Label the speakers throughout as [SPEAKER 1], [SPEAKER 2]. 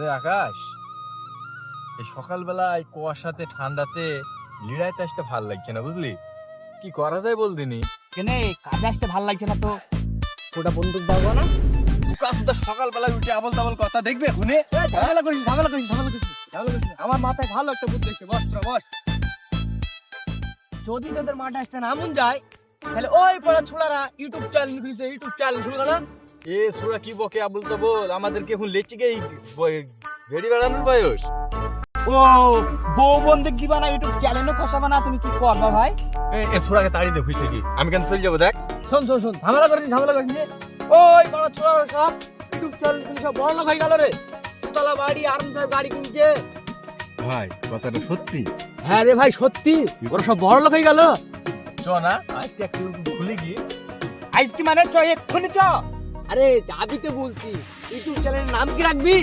[SPEAKER 1] রে আকাশ, এই সকালবেলায় কুয়াশাতে ঠান্ডাতে লিড়াইতে আসতে ভাল লাগছে না, বুঝলি? কি করা যায় বল দিনি?
[SPEAKER 2] কেন কাজে আসতে ভাল লাগছে না তো? ওটা বন্দুক দাও না।
[SPEAKER 1] সকালবেলায় উঠে আবল তাবল কথা দেখবে শুনে।
[SPEAKER 2] ঝামেলা করিস আমার মাথায় ভালো একটা বুদ্ধি এসেছে। বস যদি তোদের মাঠে আসতে না মন যায় তাহলে ওই পড়া ছোড়ারা ইউটিউব চ্যানেল খুলবে না।
[SPEAKER 1] এ সুরা কি বকে আবল তাবল, আমাদেরকে এখন লেচি গেই ভেড়ি বেড়ানোর বয়স।
[SPEAKER 2] ও বউ বন্দুক দিবা না, ইউটিউব চ্যানেলে ফসাবা না, তুমি কি করবা ভাই?
[SPEAKER 1] এ সুরাকে তাড়ি দে, হইতে কি আমি কেন চলে যাবো? দেখ
[SPEAKER 2] শোন ঝামেলা করিস ওই পড়া ছোড়ারা সব ইউটিউব চ্যানেল খুলে সব বড় লোক হয়ে গেল রে। তলা বাড়ি আরাম গাড়ি কিনছে।
[SPEAKER 1] ভাই কথাটা সত্যি?
[SPEAKER 2] হ্যাঁ রে ভাই সত্যি, ওরা সব বড় লোক হয়ে গেল।
[SPEAKER 1] চ না আজকে একটু খুলে গিয়ে।
[SPEAKER 2] আজকে মানে চ, এক্ষুনি চ। আরে যাবি তো বলছি, ইউটিউব চ্যানেলের নাম কি রাখবি?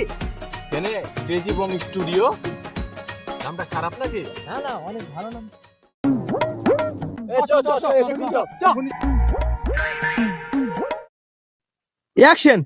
[SPEAKER 1] কেন ক্রেজি বং স্টুডিও, নামটা খারাপ নাকি?
[SPEAKER 2] না অনেক ভালো নাম।
[SPEAKER 3] অ্যাকশন।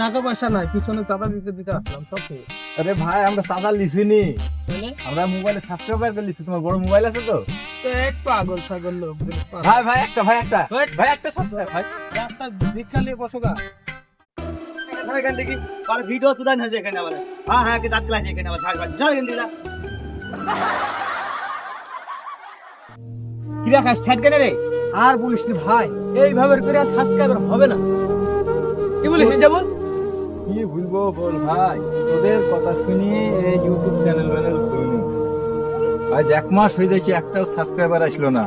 [SPEAKER 3] টাকা পয়সা নাই, পিছনে চাঁদা দিতে আসলাম সব শেষ।
[SPEAKER 1] আরে ভাই আমরা চাঁদা লিখিনি, আমরা মোবাইলে সাবস্ক্রাইবার করে লিছি। তোমার বড় মোবাইল আছে তো?
[SPEAKER 3] এক পাগল ছাগল লোক।
[SPEAKER 1] ভাই একটা সাবস্ক্রাইব ভাই,
[SPEAKER 3] একটা দীক্ষা নিয়ে বসো গা।
[SPEAKER 2] এখান থেকে ভিডিও সুদান হয়েছে এখানে আবার। হ্যাঁ কি দাঁত লাগছে এখানে আবার ঝাড় দিলা। কি রাখাস ছাড় কেন রে?
[SPEAKER 3] আর বলিস নি ভাই, এইভাবে করে সাবস্ক্রাইবার হবে না। কি বলিস যাব?
[SPEAKER 1] কি বলবো বল ভাই, তোদের কথা শুনিয়ে এই ইউটিউব চ্যানেল খুলিনি। আজ 1 মাস হয়ে যাচ্ছে, একটাও সাবস্ক্রাইবার আসলো না।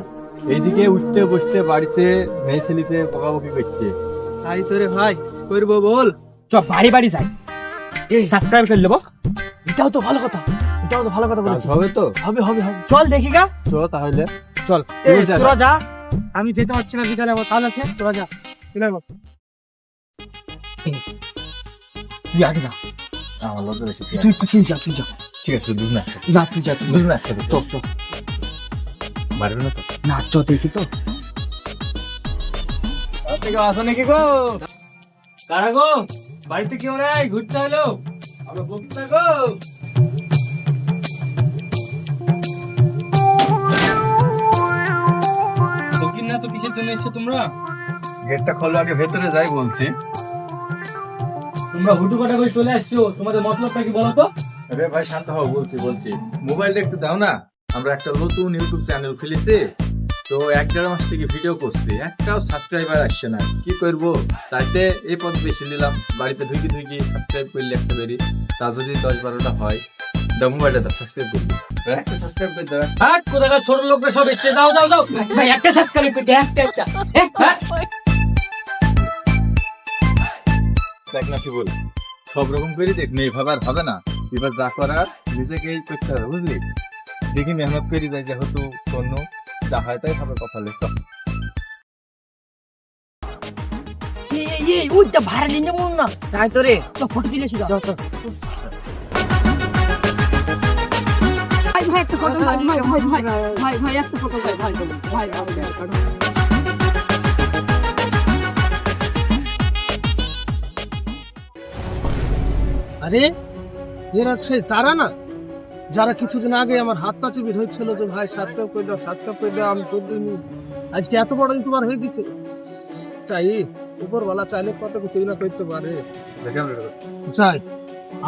[SPEAKER 1] এইদিকে উঠতে বসতে বাড়িতে মেয়ে ছেলিতে বকাবকি করছে।
[SPEAKER 3] তাই তো রে ভাই, করবো বল।
[SPEAKER 2] চ বাড়ি যাই, এই সাবস্ক্রাইব করে নেবো। এটাও তো ভালো কথা বলেছিস।
[SPEAKER 1] হবে তো?
[SPEAKER 3] হবে।
[SPEAKER 2] চল দেখি গা।
[SPEAKER 1] চলো তাহলে।
[SPEAKER 2] চল তোরা যা, আমি যেতে পারছি না, বিকালে আমার কাজ আছে। তোরা যা, তুই আগে যা।
[SPEAKER 1] আমার লজ্জা বেশি।
[SPEAKER 2] তুই যা
[SPEAKER 1] ঠিক আছে, দুধ না
[SPEAKER 2] তুই যা
[SPEAKER 1] দুধ না
[SPEAKER 2] চল
[SPEAKER 1] মারবে না তো?
[SPEAKER 2] না চ দেখি তো।
[SPEAKER 1] আসো নাকি গো?
[SPEAKER 2] কারা গো, বাড়িতে কেউ নাই? ঘুরতে হলো
[SPEAKER 1] আমরা বকি না গো।
[SPEAKER 2] দক্ষিণ না তো কিসের জন্য এসছো তোমরা?
[SPEAKER 1] গেটটা খোলো, আগে ভেতরে যাই বলছি।
[SPEAKER 2] তোমরা হুটু কাটা করে চলে আসছো, তোমাদের মতলবটা কি বলো তো?
[SPEAKER 1] আরে ভাই শান্ত হও, বলছি মোবাইলটা একটু দাও না। আমরা একটা নতুন ইউটিউব চ্যানেল খুলেছি তো 1-1.5 মাস থেকে ভিডিও করছি, একটাও সাবস্ক্রাইবার আসছে না। কি করবো? তাইতে এই পথ বেশি নিলাম, বাড়িতে ঢুকি সাবস্ক্রাইব করলে একটা বেরি, তা যদি 10-12টা হয়। দাও মোবাইলটা দাও, সাবস্ক্রাইব করবি। একটা সাবস্ক্রাইব করে দাও।
[SPEAKER 2] হ্যাঁ কোথাকার ছোট লোকরা সব এসছে, যাও ভাই একটা সাবস্ক্রাইব করে দে, একটা
[SPEAKER 1] দেখ না শিবুল, সব রকম করে দেখ, নেই ভাবে আর হবে না। এবার যা করার নিজেকেই করতে হবে, বুঝলি? দেখি মেহনত করি যাই, যেহেতু অন্য যা হয় তাই হবে কপালে। চল
[SPEAKER 2] ওইটা ভাড়া নিয়ে যাবো না, তাই তো রে। ফটো দিলে চল
[SPEAKER 3] ভাই একটা ফটো, ভাই একটা ফটো, ভাই আরে এরা সেই তারা না যারা কিছুদিন আগে আমার হাত পা চিপে ধরছিল যে ভাই সাবস্ক্রাইব করে দাও, আমি করে দিইনি। আজকে এত বড় ইউটিউবার হয়ে গেছে। চাই উপরওয়ালা চাইলে কত কিছু না করতে পারে। চাই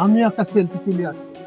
[SPEAKER 3] আমি একটা সেলফি তুলি আসছি।